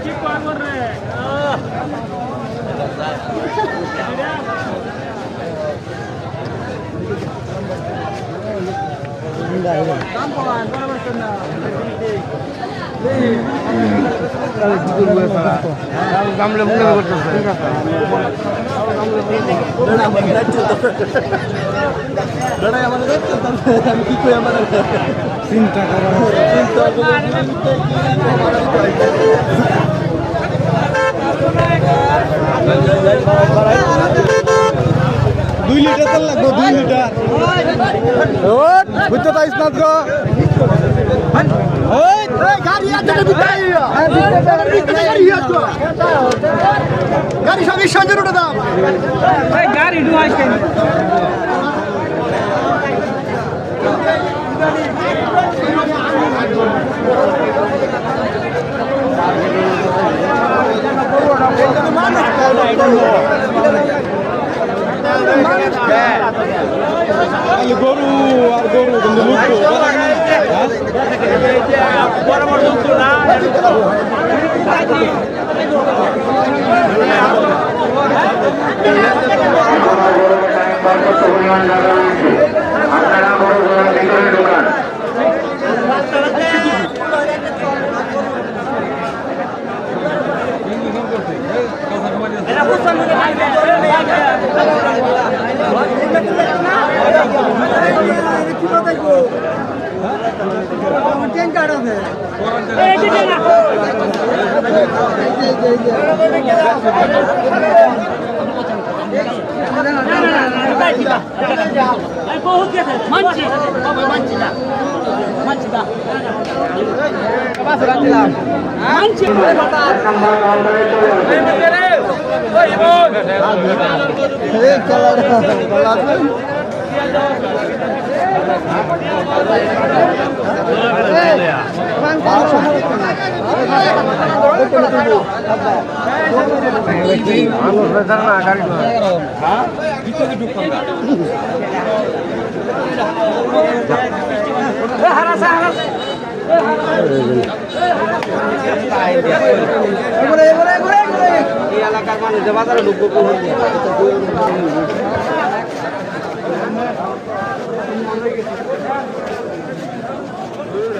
কি পাগল রে চিন্তা করা 2 লিটার তেল লাগবে 2 লিটার বুঝতে পারিস না তো গাড়ি সবই সঞ্জয় উঠে দাম গাড়ি ডুয়াই কেন গরু আর গরু কিন্তু দোকান এলাকার মানুষ বাজারে ঢুকবো